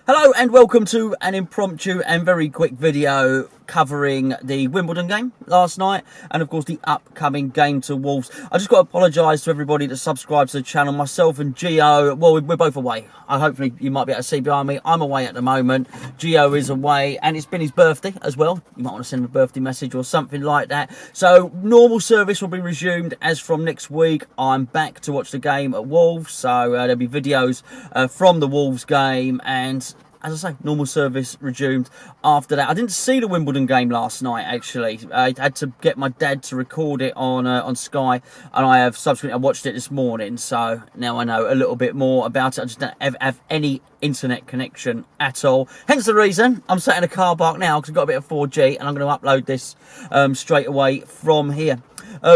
Hello and welcome to an impromptu and very quick video covering the Wimbledon game last night and of course the upcoming game to Wolves. I just got to apologise to everybody that subscribes to the channel. Myself and Gio, well, we're both away. Hopefully you might be able to see behind me. I'm away at the moment. Gio is away and it's been his birthday as well. You might want to send him a birthday message or something like that. So normal service will be resumed as from next week. I'm back to watch the game at Wolves, so there'll be videos from the Wolves game, and as I say, normal service resumed after that. I didn't see the Wimbledon game last night, actually. I had to get my dad to record it on Sky, and I have subsequently watched it this morning, so now I know a little bit more about it. I just don't have any internet connection at all. Hence the reason I'm sat in a car park now, because I've got a bit of 4G, and I'm going to upload this straight away from here.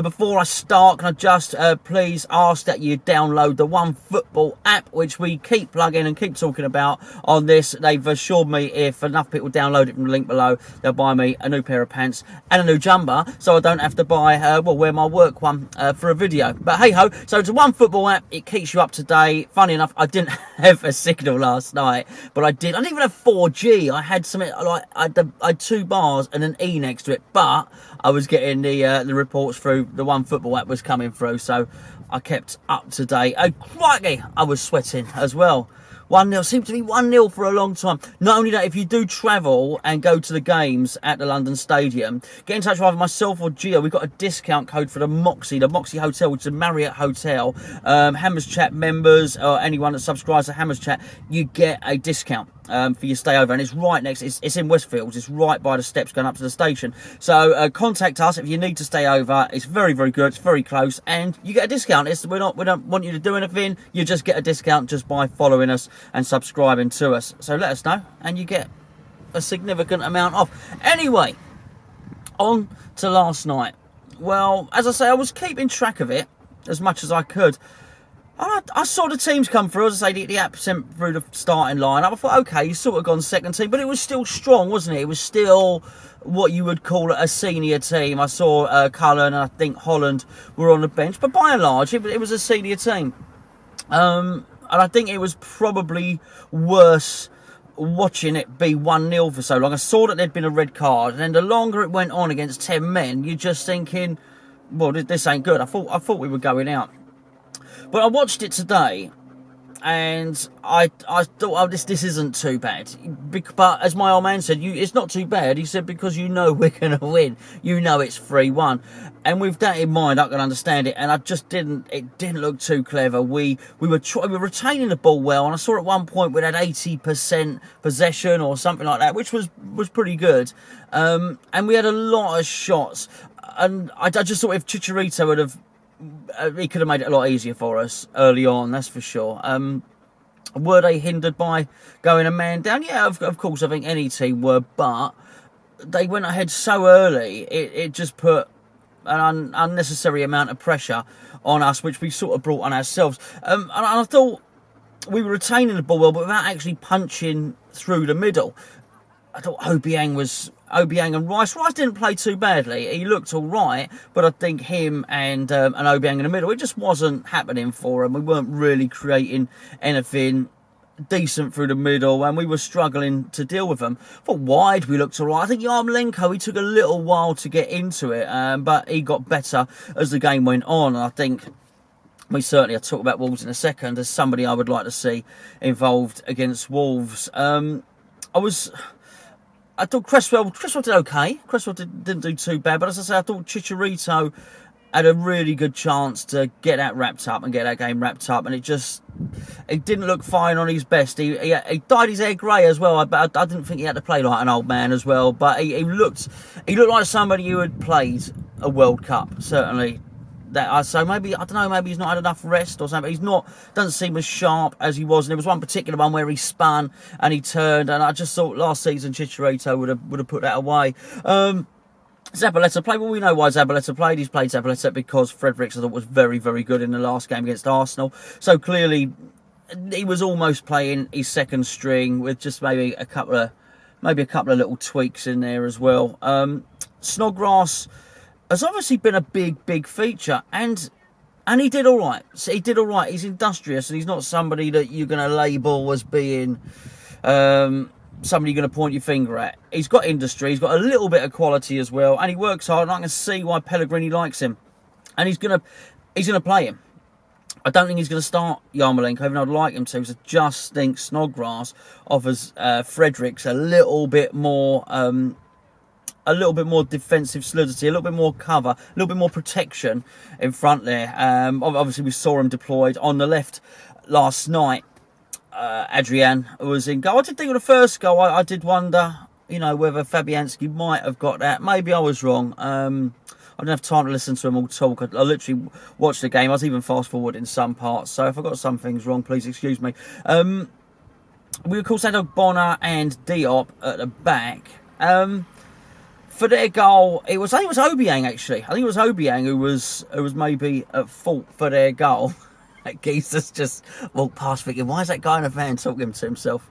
Before I start, can I just please ask that you download the OneFootball app, which we keep plugging and keep talking about on this. They've assured me if enough people download it from the link below, they'll buy me a new pair of pants and a new jumper, so I don't have to buy, wear my work one for a video. But hey-ho, so it's a OneFootball app. It keeps you up to date. Funny enough, I didn't have a signal last night, but I didn't even have 4G. I had something like, I had 2 bars and an E next to it, but I was getting the reports through the OneFootball app was coming through, so I kept up to date. Oh, crikey, I was sweating as well. 1-0, seemed to be 1-0 for a long time. Not only that, if you do travel and go to the games at the London Stadium, get in touch with either myself or Gio. We've got a discount code for the Moxie Hotel, which is a Marriott hotel. Hammers Chat members, or anyone that subscribes to Hammers Chat, you get a discount for your stay over, and it's right next, it's in Westfields, it's right by the steps going up to the station. So contact us if you need to stay over. It's very, very good, it's very close, and you get a discount. We don't want you to do anything, you just get a discount just by following us and subscribing to us. So let us know and you get a significant amount off. Anyway, on to last night. Well, as I say, I was keeping track of it as much as I could. I saw the teams come through. As I say, the app sent through the starting line. I thought, okay, you sort of gone second team, but it was still strong, wasn't it? It was still what you would call a senior team. I saw Cullen and I think Holland were on the bench, but by and large, it was a senior team. And I think it was probably worse watching it be 1-0 for so long. I saw that there'd been a red card, and then the longer it went on against 10 men, you're just thinking, well, this ain't good. I thought we were going out. But I watched it today, and I thought, oh, this isn't too bad. But as my old man said, it's not too bad. He said, because you know we're going to win. You know it's 3-1. And with that in mind, I can understand it. And I just it didn't look too clever. We were retaining the ball well. And I saw at one point we had 80% possession or something like that, which was pretty good. And we had a lot of shots. And I just thought if Chicharito would have, he could have made it a lot easier for us early on, that's for sure. Were they hindered by going a man down? Yeah, of course, I think any team were, but they went ahead so early, it just put an unnecessary amount of pressure on us, which we sort of brought on ourselves. And I thought we were retaining the ball well, but without actually punching through the middle. I thought Obiang and Rice didn't play too badly. He looked all right, but I think him and Obiang in the middle, it just wasn't happening for him. We weren't really creating anything decent through the middle, and we were struggling to deal with them. For wide, we looked all right. I think Yarmolenko, he took a little while to get into it, but he got better as the game went on. And I think I'll talk about Wolves in a second, as somebody I would like to see involved against Wolves. I thought Cresswell did okay. Cresswell didn't do too bad. But as I say, I thought Chicharito had a really good chance to get that wrapped up and get that game wrapped up. And it didn't look fine on his best. He dyed his hair grey as well. But I didn't think he had to play like an old man as well. But he looked like somebody who had played a World Cup, certainly. So maybe, I don't know, maybe he's not had enough rest or something. Doesn't seem as sharp as he was. And there was one particular one where he spun and he turned, and I just thought last season Chicharito would have put that away. Zabaleta played. Well, we know why Zabaleta played. He's played Zabaleta because Fredericks, I thought, was very, very good in the last game against Arsenal. So clearly he was almost playing his second string with just maybe a couple of little tweaks in there as well. Snodgrass has obviously been a big feature, and he did all right. So he did all right. He's industrious, and he's not somebody that you're going to label as being somebody you're going to point your finger at. He's got industry, he's got a little bit of quality as well, and he works hard, and I can see why Pellegrini likes him. And he's gonna play him. I don't think he's going to start Yarmolenko, even though I'd like him to, because I just think Snodgrass offers Fredericks a little bit more defensive solidity, a little bit more cover, a little bit more protection in front there. Obviously, we saw him deployed on the left last night. Adrian was in goal. I did think of the first goal, I did wonder, you know, whether Fabianski might have got that. Maybe I was wrong. I didn't have time to listen to him all talk. I literally watched the game. I was even fast forward in some parts. So if I got some things wrong, please excuse me. We of course had Bonner and Diop at the back. For their goal, I think it was Obiang actually. I think it was Obiang who was maybe at fault for their goal. That geezer's just walked past thinking, why is that guy in the van talking to himself?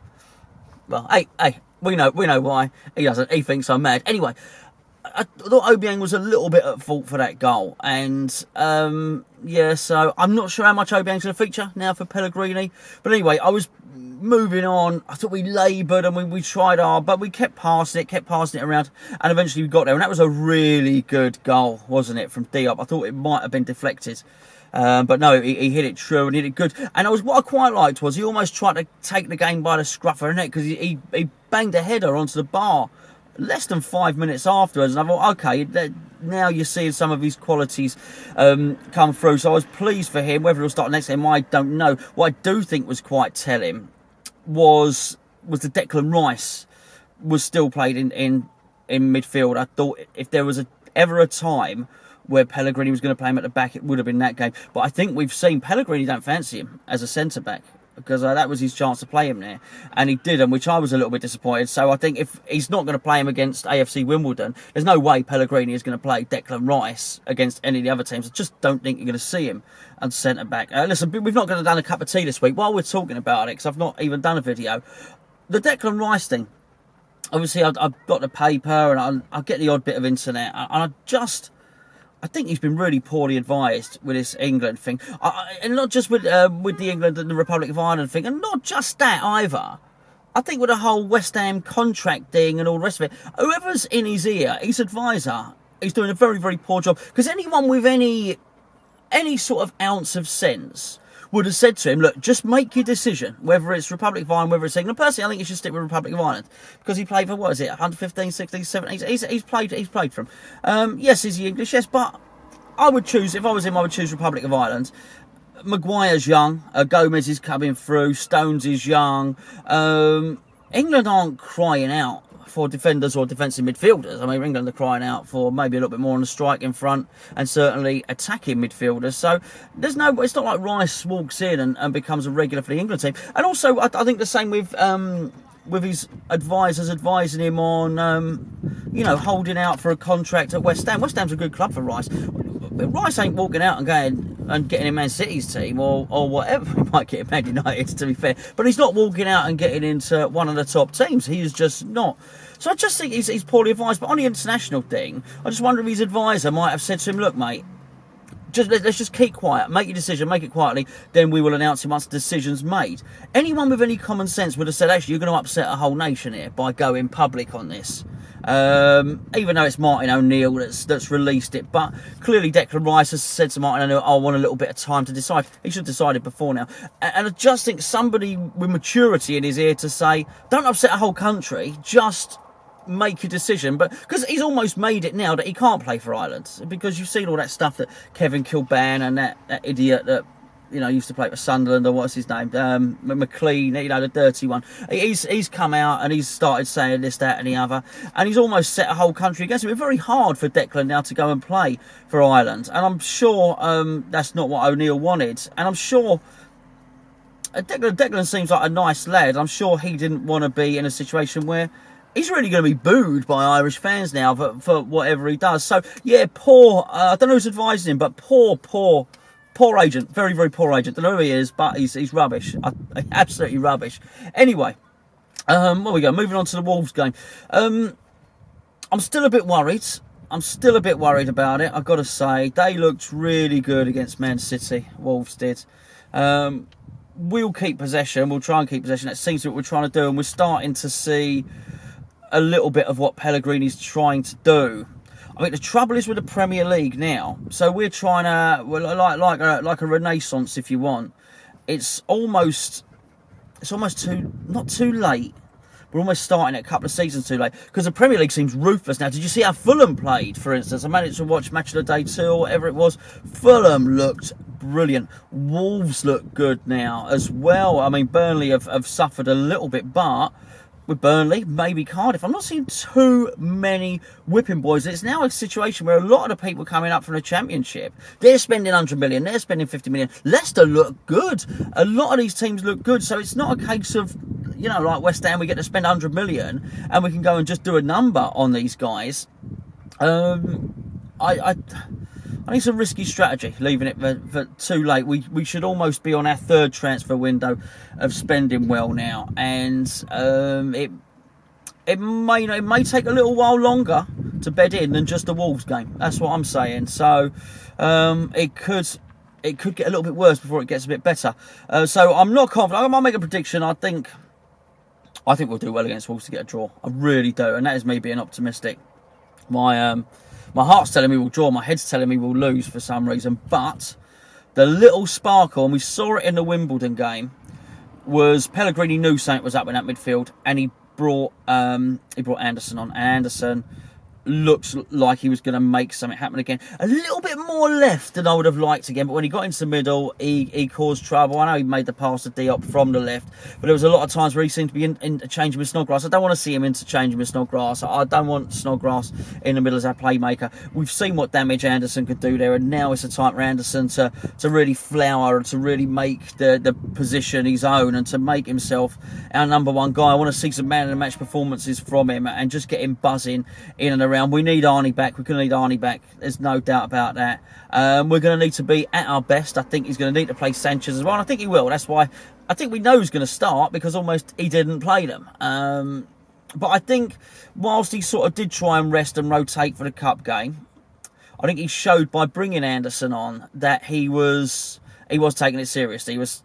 Well, hey, we know why. He doesn't. He thinks I'm mad. Anyway, I thought Obiang was a little bit at fault for that goal. And, yeah, so I'm not sure how much Obiang's going to feature now for Pellegrini. But anyway, I was moving on. I thought we laboured and we tried hard, but we kept passing it around. And eventually we got there. And that was a really good goal, wasn't it, from Diop? I thought it might have been deflected. But no, he hit it true and hit it good. And what I quite liked was he almost tried to take the game by the scruff of the neck, because he banged a header onto the bar less than 5 minutes afterwards. And I thought, okay, now you're seeing some of his qualities come through. So I was pleased for him. Whether he'll start next game, I don't know. What I do think was quite telling was the Declan Rice was still played in midfield. I thought if there was ever a time where Pellegrini was going to play him at the back, it would have been that game. But I think we've seen Pellegrini don't fancy him as a centre-back, because that was his chance to play him there. And he didn't, which I was a little bit disappointed. So I think if he's not going to play him against AFC Wimbledon, there's no way Pellegrini is going to play Declan Rice against any of the other teams. I just don't think you're going to see him as centre-back. Listen, we've not going to done a cup of tea this week. While we're talking about it, because I've not even done a video, the Declan Rice thing, obviously I've got the paper and I get the odd bit of internet, and I think he's been really poorly advised with this England thing. And not just with the England and the Republic of Ireland thing, and not just that either. I think with the whole West Ham contract thing and all the rest of it, whoever's in his ear, his advisor, he's doing a very, very poor job. Because anyone with any sort of ounce of sense would have said to him, look, just make your decision, whether it's Republic of Ireland, whether it's England. Personally, I think you should stick with Republic of Ireland, because he played for, what is it, 115, 16, 17, he's played for him. Yes, is he English? Yes, but I would choose, if I was him, I would choose Republic of Ireland. Maguire's young, Gomez is coming through, Stones is young. England aren't crying out for defenders or defensive midfielders. I mean, England are crying out for maybe a little bit more on the strike in front, and certainly attacking midfielders. So it's not like Rice walks in and becomes a regular for the England team. And also, I think the same with his advisors advising him on, holding out for a contract at West Ham. West Ham's a good club for Rice. Rice ain't walking out and going and getting in Man City's team or whatever. He might get in Man United, to be fair, but he's not walking out and getting into one of the top teams. He is just not. So I just think he's poorly advised. But on the international thing, I just wonder if his advisor might have said to him, look, mate, let's just keep quiet, make your decision, make it quietly, then we will announce it once the decision's made. Anyone with any common sense would have said, actually, you're going to upset a whole nation here by going public on this. Even though it's Martin O'Neill that's released it. But clearly Declan Rice has said to Martin O'Neill, I want a little bit of time to decide. He should have decided before now. And I just think somebody with maturity in his ear to say, don't upset a whole country, just make a decision. But because he's almost made it now that he can't play for Ireland, because you've seen all that stuff that Kevin Kilban and that idiot that used to play for Sunderland, or what's his name, McLean, the dirty one. He's come out and he's started saying this, that and the other, and he's almost set a whole country against him. It's very hard for Declan now to go and play for Ireland, and I'm sure that's not what O'Neill wanted. And I'm sure Declan seems like a nice lad. I'm sure he didn't want to be in a situation where he's really going to be booed by Irish fans now for whatever he does. So, yeah, poor, I don't know who's advising him, but poor agent. Very, very poor agent. Don't know who he is, but he's rubbish. Absolutely rubbish. Anyway, there we go. Moving on to the Wolves game. I'm still a bit worried. About it, I've got to say. They looked really good against Man City. Wolves did. we'll keep possession. We'll try and keep possession. That seems to be what we're trying to do, and we're starting to see a little bit of what Pellegrini's trying to do. I mean, the trouble is with the Premier League now. So we're trying to, like a renaissance, if you want. It's almost not too late. We're almost starting it a couple of seasons too late, because the Premier League seems ruthless now. Did you see how Fulham played, for instance? I managed to watch Match of the Day 2 or whatever it was. Fulham looked brilliant. Wolves look good now as well. I mean, Burnley have suffered a little bit, but with Burnley, maybe Cardiff, I'm not seeing too many whipping boys. It's now a situation where a lot of the people coming up from the Championship, they're spending 100 million, they're spending 50 million. Leicester look good. A lot of these teams look good, so it's not a case of, you know, like West Ham, we get to spend 100 million and we can go and just do a number on these guys. I think it's a risky strategy, leaving it for too late. We should almost be on our third transfer window of spending well now, and it may take a little while longer to bed in than just the Wolves game. That's what I'm saying. So it could get a little bit worse before it gets a bit better. So I'm not confident. I might make a prediction. I think we'll do well against Wolves to get a draw. I really do, and that is me being optimistic. My heart's telling me we'll draw, my head's telling me we'll lose for some reason, but the little sparkle, and we saw it in the Wimbledon game, was Pellegrini knew something was up in that midfield, and he brought Anderson on. Anderson looks like he was going to make something happen again. A little bit more left than I would have liked again, but when he got into the middle, he caused trouble. I know he made the pass to Diop from the left, but there was a lot of times where he seemed to be interchanging with Snodgrass. I don't want to see him interchanging with Snodgrass. I don't want Snodgrass in the middle as our playmaker. We've seen what damage Anderson could do there, and now it's the time for Anderson to really flower and to really make the position his own and to make himself our number one guy. I want to see some man of the match performances from him and just get him buzzing in and around. We need Arnie back. We're going to need Arnie back. There's no doubt about that. We're going to need to be at our best. I think he's going to need to play Sanchez as well. And I think he will. That's why I think we know he's going to start, because almost he didn't play them. But I think whilst he sort of did try and rest and rotate for the cup game, I think he showed by bringing Anderson on that he was taking it seriously. He was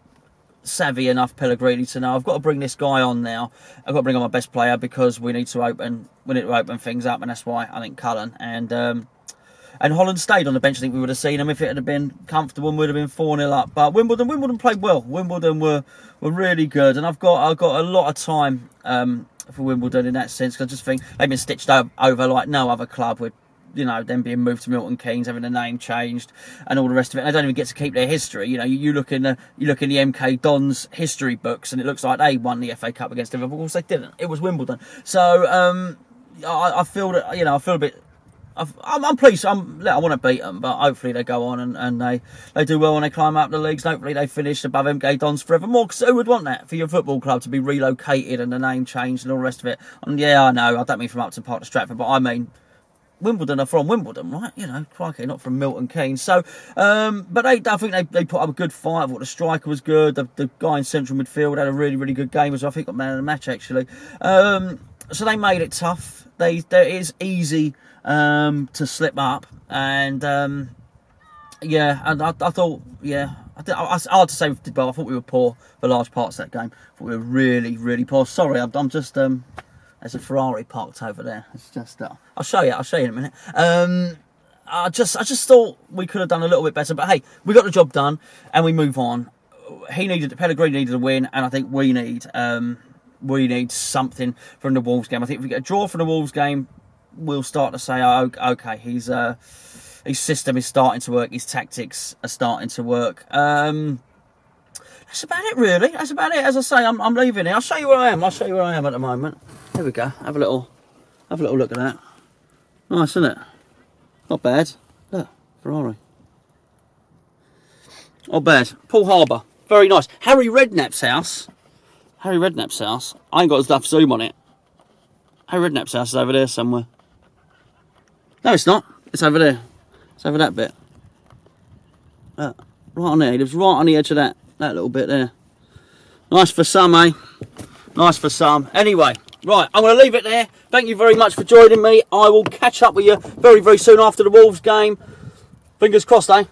savvy enough, Pellegrini, to know I've got to bring this guy on now. I've got to bring on my best player because we need to open things up, and that's why I think Cullen and Holland stayed on the bench. I think we would have seen him if it had been comfortable and would have been 4-0 up. But Wimbledon played well. Wimbledon were really good, and I've got a lot of time for Wimbledon in that sense, because I just think they've been stitched over like no other club, with, you know, them being moved to Milton Keynes, having the name changed, and all the rest of it. And they don't even get to keep their history. You know, you look in the MK Dons history books, and it looks like they won the FA Cup against Liverpool. Of course, they didn't. It was Wimbledon. So I feel that, you know, I feel a bit. I'm pleased. I want to beat them, but hopefully they go on and they do well when they climb up the leagues. And hopefully they finish above MK Dons forevermore. Because who would want that for your football club to be relocated and the name changed and all the rest of it? And yeah, I know. I don't mean from Upton Park to Stratford, but I mean Wimbledon are from Wimbledon, right? You know, crikey, not from Milton Keynes. So, but I think they put up a good fight. I thought the striker was good. The guy in central midfield had a really, really good game as well. I think got man of the match, actually. So they made it tough. It is easy to slip up. And, yeah, and I thought, yeah, it's hard to say we did well. I thought we were poor for large parts of that game. I thought we were really, really poor. Sorry, I'm just... There's a Ferrari parked over there. It's just I'll show you in a minute. I just thought we could have done a little bit better, but hey, we got the job done and we move on. Pellegrini needed a win, and I think we need something from the Wolves game. I think if we get a draw from the Wolves game, we'll start to say, oh, okay, his system is starting to work, his tactics are starting to work. That's about it, really. That's about it. As I say, I'm leaving here. I'll show you where I am. I'll show you where I am at the moment. There we go. Have a little look at that. Nice, isn't it? Not bad. Look, Ferrari. Not bad. Paul Harbour. Very nice. Harry Redknapp's house. I ain't got enough zoom on it. Harry Redknapp's house is over there somewhere. No, it's not. It's over there. It's over that bit. Right on there. He lives right on the edge of that little bit there. Nice for some, eh? Nice for some. Anyway, right, I'm going to leave it there. Thank you very much for joining me. I will catch up with you very, very soon after the Wolves game. Fingers crossed, eh?